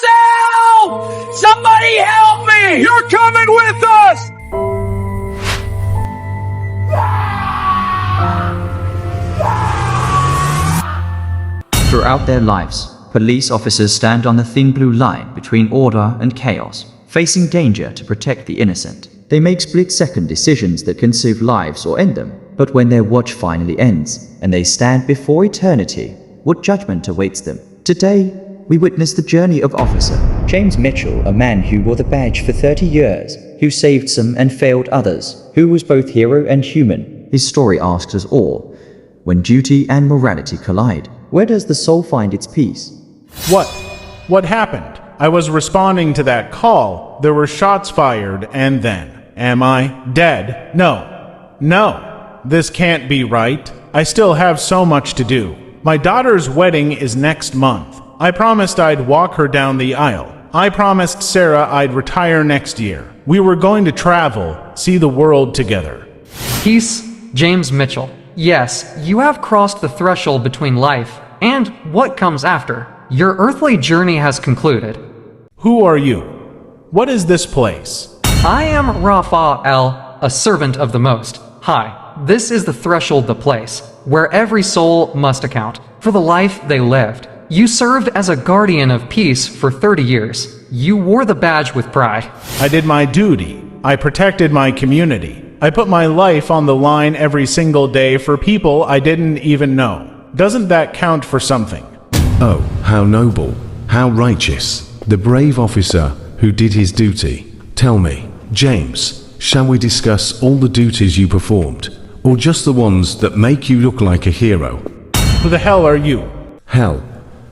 Help! Somebody help me! You're coming with us! Throughout their lives, police officers stand on the thin blue line between order and chaos, facing danger to protect the innocent. They make split-second decisions that can save lives or end them. But when their watch finally ends, and they stand before eternity, what judgment awaits them? Today, we witness the journey of Officer James Mitchell, a man who wore the badge for 30 years, who saved some and failed others, who was both hero and human. His story asks us all, when duty and morality collide, where does the soul find its peace? What happened? I was responding to that call. There were shots fired, and then, am I dead? No, this can't be right. I still have so much to do. My daughter's wedding is next month. I promised I'd walk her down the aisle. I promised Sarah I'd retire next year. We were going to travel, see the world together. Peace, James Mitchell. Yes, you have crossed the threshold between life and what comes after. Your earthly journey has concluded. Who are you? What is this place? I am Raphael, a servant of the Most High. This is the threshold, the place, where every soul must account for the life they lived. You served as a guardian of peace for 30 years. You wore the badge with pride. I did my duty. I protected my community. I put my life on the line every single day for people I didn't even know. Doesn't that count for something? Oh, how noble, how righteous, the brave officer who did his duty. Tell me, James, shall we discuss all the duties you performed, or just the ones that make you look like a hero? Who the hell are you? Hell,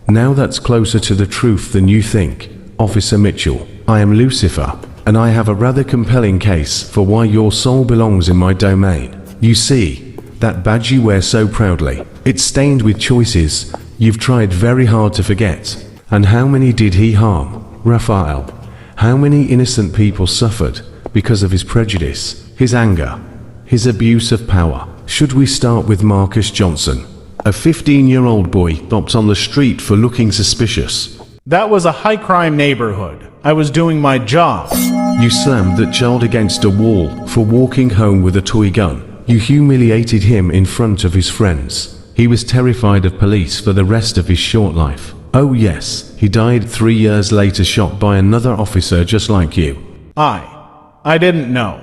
now that's closer to the truth than you think. Officer Mitchell, I am Lucifer, and I have a rather compelling case for why your soul belongs in my domain. You see, that badge you wear so proudly, it's stained with choices you've tried very hard to forget. And how many did he harm, Raphael? How many innocent people suffered because of his prejudice, his anger, his abuse of power? Should we start with Marcus Johnson, a 15-year-old boy stopped on the street for looking suspicious? That was a high-crime neighborhood. I was doing my job. You slammed that child against a wall for walking home with a toy gun. You humiliated him in front of his friends. He was terrified of police for the rest of his short life. Oh yes, he died 3 years later shot by another officer just like you. I didn't know.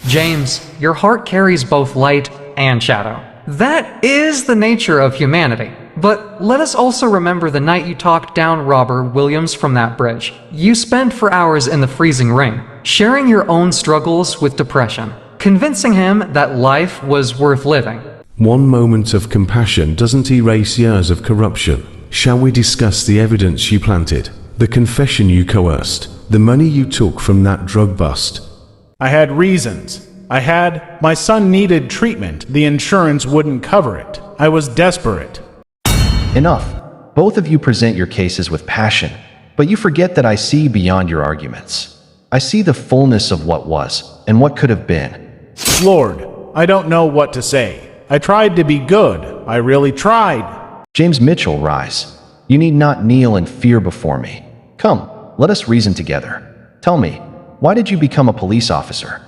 James, your heart carries both light and shadow. That is the nature of humanity. But let us also remember the night you talked down Robert Williams from that bridge. You spent for hours in the freezing rain, sharing your own struggles with depression, convincing him that life was worth living. One moment of compassion doesn't erase years of corruption. Shall we discuss the evidence you planted, the confession you coerced, the money you took from that drug bust? I had reasons. My son needed treatment. The insurance wouldn't cover it. I was desperate. Enough. Both of you present your cases with passion, but you forget that I see beyond your arguments. I see the fullness of what was and what could have been. Lord, I don't know what to say. I tried to be good. I really tried. James Mitchell, rise. You need not kneel in fear before me. Come, let us reason together. Tell me, why did you become a police officer?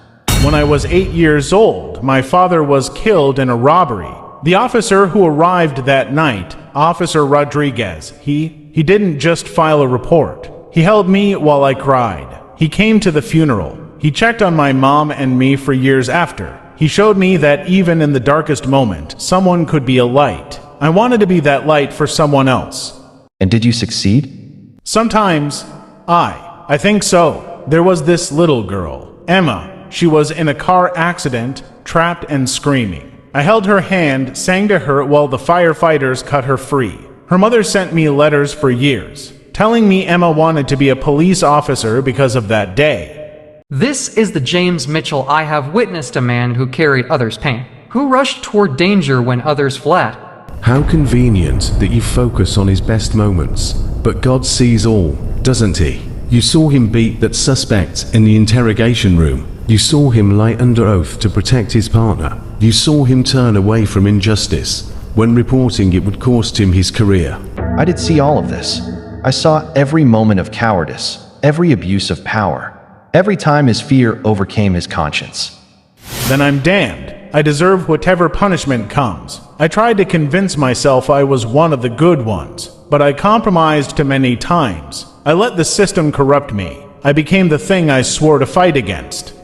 When I was 8 years old, my father was killed in a robbery. The officer who arrived that night, Officer Rodriguez, he didn't just file a report. He held me while I cried. He came to the funeral. He checked on my mom and me for years after. He showed me that even in the darkest moment, someone could be a light. I wanted to be that light for someone else. And did you succeed? Sometimes. I think so. There was this little girl, Emma. She was in a car accident, trapped and screaming. I held her hand, sang to her while the firefighters cut her free. Her mother sent me letters for years, telling me Emma wanted to be a police officer because of that day. This is the James Mitchell I have witnessed, a man who carried others' pain, who rushed toward danger when others fled. How convenient that you focus on his best moments. But God sees all, doesn't he? You saw him beat that suspect in the interrogation room. You saw him lie under oath to protect his partner. You saw him turn away from injustice when reporting it would cost him his career. I did see all of this. I saw every moment of cowardice, every abuse of power, every time his fear overcame his conscience. Then I'm damned. I deserve whatever punishment comes. I tried to convince myself I was one of the good ones, but I compromised too many times. I let the system corrupt me. I became the thing I swore to fight against.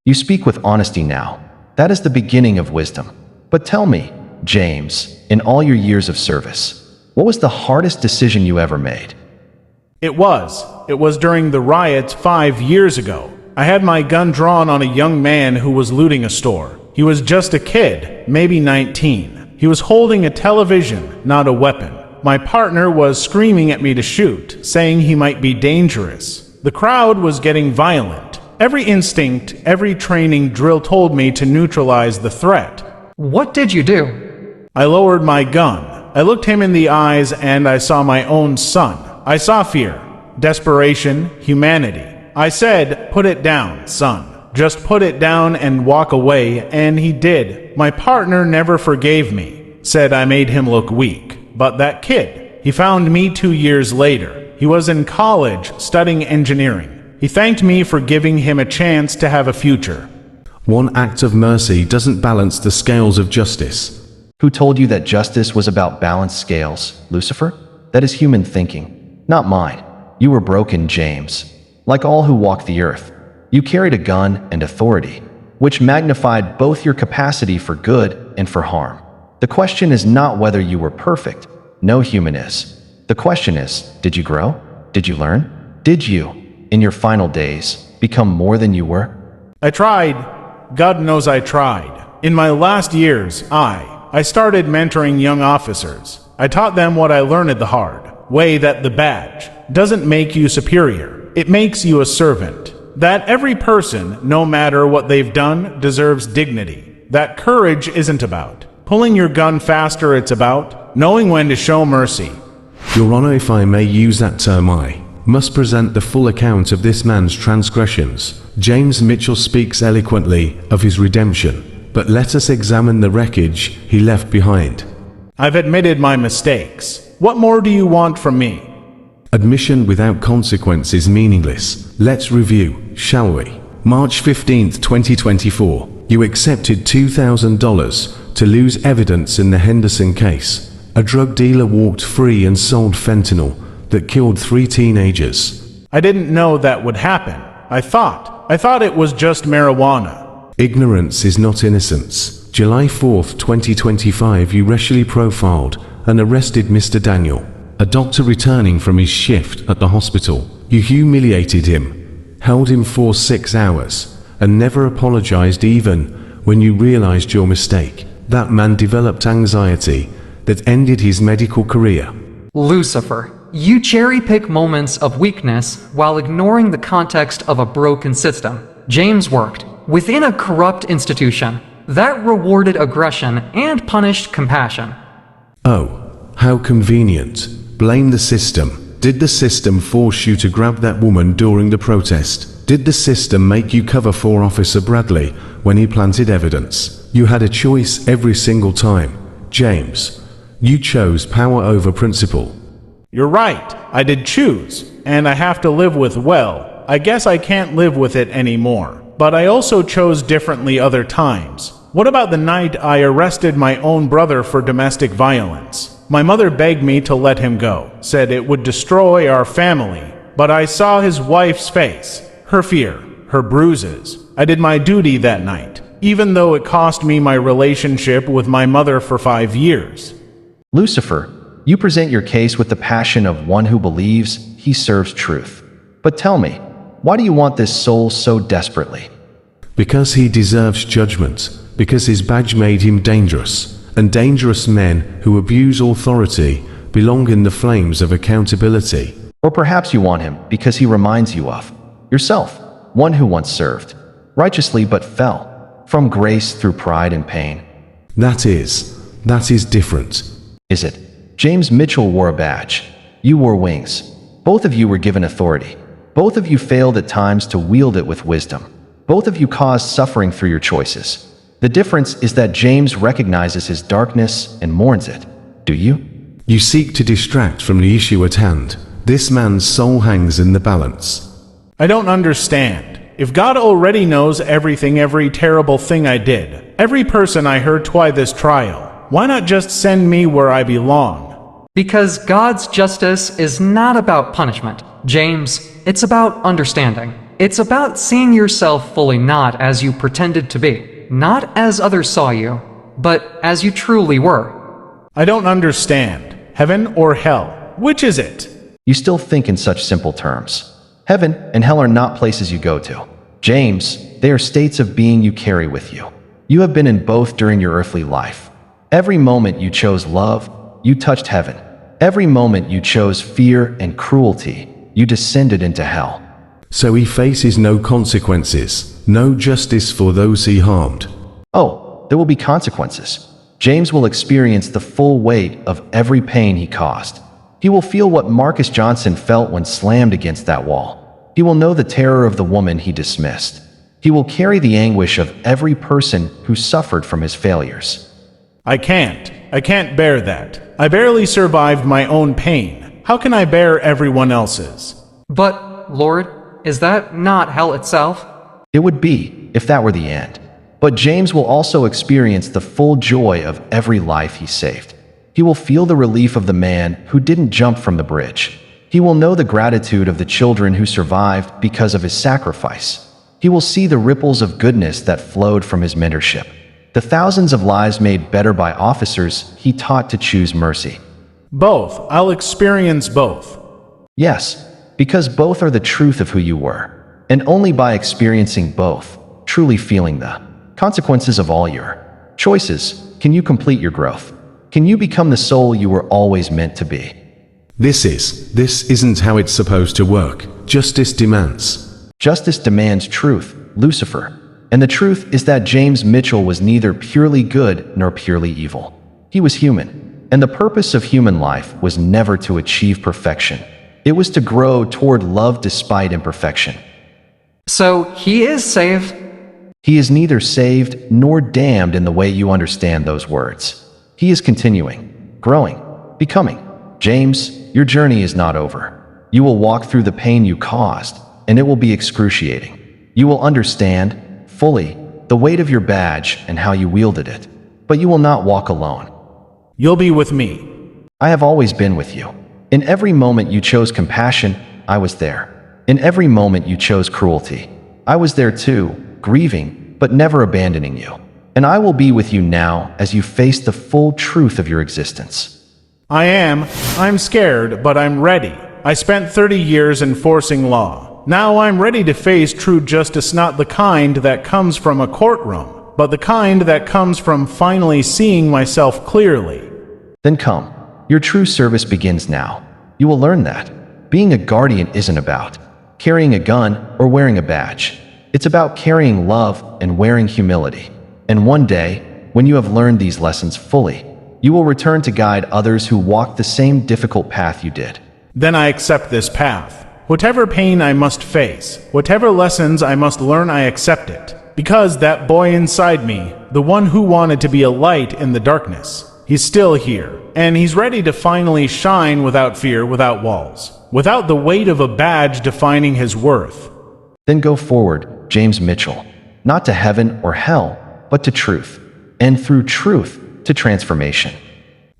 You speak with honesty now. That is the beginning of wisdom. But tell me, James, in all your years of service, what was the hardest decision you ever made? It was during the riots 5 years ago. I had my gun drawn on a young man who was looting a store. He was just a kid, maybe 19. He was holding a television, not a weapon. My partner was screaming at me to shoot, saying he might be dangerous. The crowd was getting violent. Every instinct, every training drill told me to neutralize the threat. What did you do? I lowered my gun. I looked him in the eyes and I saw my own son. I saw fear, desperation, humanity. I said, "Put it down, son. Just put it down and walk away," and he did. My partner never forgave me, said I made him look weak. But that kid, he found me 2 years later. He was in college studying engineering. He thanked me for giving him a chance to have a future. One act of mercy doesn't balance the scales of justice. Who told you that justice was about balanced scales, Lucifer? That is human thinking, not mine. You were broken, James. Like all who walk the earth, you carried a gun and authority, which magnified both your capacity for good and for harm. The question is not whether you were perfect. No human is. The question is, did you grow? Did you learn? Did you, in your final days, become more than you were? I tried. God knows I tried. In my last years, I started mentoring young officers. I taught them what I learned the hard way, that the badge doesn't make you superior. It makes you a servant. That every person, no matter what they've done, deserves dignity. That courage isn't about pulling your gun faster, it's about knowing when to show mercy. Your Honor, if I may use that term, I must present the full account of this man's transgressions. James Mitchell speaks eloquently of his redemption, but let us examine the wreckage he left behind. I've admitted my mistakes. What more do you want from me? Admission without consequence is meaningless. Let's review, shall we? March 15th, 2024. You accepted $2,000 to lose evidence in the Henderson case. A drug dealer walked free and sold fentanyl that killed 3 teenagers. I didn't know that would happen. I thought it was just marijuana. Ignorance is not innocence. July 4th, 2025, you racially profiled and arrested Mr. Daniel, a doctor returning from his shift at the hospital. You humiliated him, held him for 6 hours, and never apologized even when you realized your mistake. That man developed anxiety that ended his medical career. Lucifer, you cherry-pick moments of weakness while ignoring the context of a broken system. James worked within a corrupt institution that rewarded aggression and punished compassion. Oh, how convenient. Blame the system. Did the system force you to grab that woman during the protest? Did the system make you cover for Officer Bradley when he planted evidence? You had a choice every single time. James, you chose power over principle. You're right. I did choose, and I have to live with, well, I guess I can't live with it anymore. But I also chose differently other times. What about the night I arrested my own brother for domestic violence? My mother begged me to let him go, said it would destroy our family. But I saw his wife's face, her fear, her bruises. I did my duty that night, even though it cost me my relationship with my mother for 5 years. Lucifer, you present your case with the passion of one who believes he serves truth. But tell me, why do you want this soul so desperately? Because he deserves judgment, because his badge made him dangerous, and dangerous men who abuse authority belong in the flames of accountability. Or perhaps you want him because he reminds you of yourself, one who once served righteously but fell from grace through pride and pain. That is different. Is it? James Mitchell wore a badge. You wore wings. Both of you were given authority. Both of you failed at times to wield it with wisdom. Both of you caused suffering through your choices. The difference is that James recognizes his darkness and mourns it. Do you? You seek to distract from the issue at hand. This man's soul hangs in the balance. I don't understand. If God already knows everything, every terrible thing I did, every person I hurt twice this trial, why not just send me where I belong? Because God's justice is not about punishment, James. It's about understanding. It's about seeing yourself fully, not as you pretended to be, not as others saw you, but as you truly were. I don't understand. Heaven or hell? Which is it? You still think in such simple terms. Heaven and hell are not places you go to. James, they are states of being you carry with you. You have been in both during your earthly life. Every moment you chose love, you touched heaven. Every moment you chose fear and cruelty, you descended into hell. So he faces no consequences, no justice for those he harmed. Oh, there will be consequences. James will experience the full weight of every pain he caused. He will feel what Marcus Johnson felt when slammed against that wall. He will know the terror of the woman he dismissed. He will carry the anguish of every person who suffered from his failures. I can't bear that. I barely survived my own pain. How can I bear everyone else's? But, Lord, is that not hell itself? It would be, if that were the end. But James will also experience the full joy of every life he saved. He will feel the relief of the man who didn't jump from the bridge. He will know the gratitude of the children who survived because of his sacrifice. He will see the ripples of goodness that flowed from his mentorship. The thousands of lives made better by officers he taught to choose mercy. Both. I'll experience both. Yes, because both are the truth of who you were. And only by experiencing both, truly feeling the consequences of all your choices, can you complete your growth. Can you become the soul you were always meant to be? This isn't how it's supposed to work. Justice demands. Justice demands truth, Lucifer. And the truth is that James Mitchell was neither purely good nor purely evil. He was human. And the purpose of human life was never to achieve perfection. It was to grow toward love despite imperfection. So he is saved? He is neither saved nor damned in the way you understand those words. He is continuing, growing, becoming. James, your journey is not over. You will walk through the pain you caused, and it will be excruciating. You will understand, fully, the weight of your badge and how you wielded it. But you will not walk alone. You'll be with me. I have always been with you. In every moment you chose compassion, I was there. In every moment you chose cruelty, I was there too, grieving, but never abandoning you. And I will be with you now as you face the full truth of your existence. I'm scared, but I'm ready. I spent 30 years enforcing law. Now I'm ready to face true justice, not the kind that comes from a courtroom, but the kind that comes from finally seeing myself clearly. Then come. Your true service begins now. You will learn that being a guardian isn't about carrying a gun or wearing a badge. It's about carrying love and wearing humility. And one day, when you have learned these lessons fully, you will return to guide others who walked the same difficult path you did. Then I accept this path. Whatever pain I must face, whatever lessons I must learn, I accept it. Because that boy inside me, the one who wanted to be a light in the darkness, he's still here. And he's ready to finally shine without fear, without walls, without the weight of a badge defining his worth. Then go forward, James Mitchell, not to heaven or hell, but to truth, and through truth, to transformation.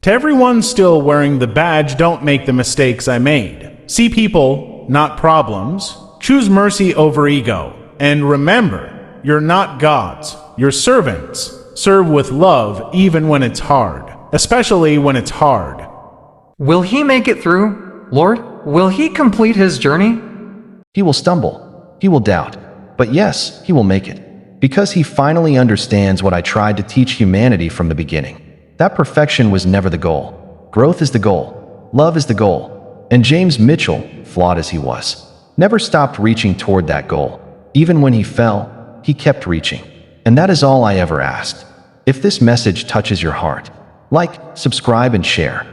To everyone still wearing the badge, don't make the mistakes I made. See people, not problems. Choose mercy over ego. And remember, you're not gods, you're servants. Serve with love even when it's hard, especially when it's hard. Will he make it through, Lord? Will he complete his journey? He will stumble, he will doubt, but yes, he will make it. Because he finally understands what I tried to teach humanity from the beginning. That perfection was never the goal. Growth is the goal. Love is the goal. And James Mitchell, flawed as he was, never stopped reaching toward that goal. Even when he fell, he kept reaching. And that is all I ever asked. If this message touches your heart, like, subscribe, and share.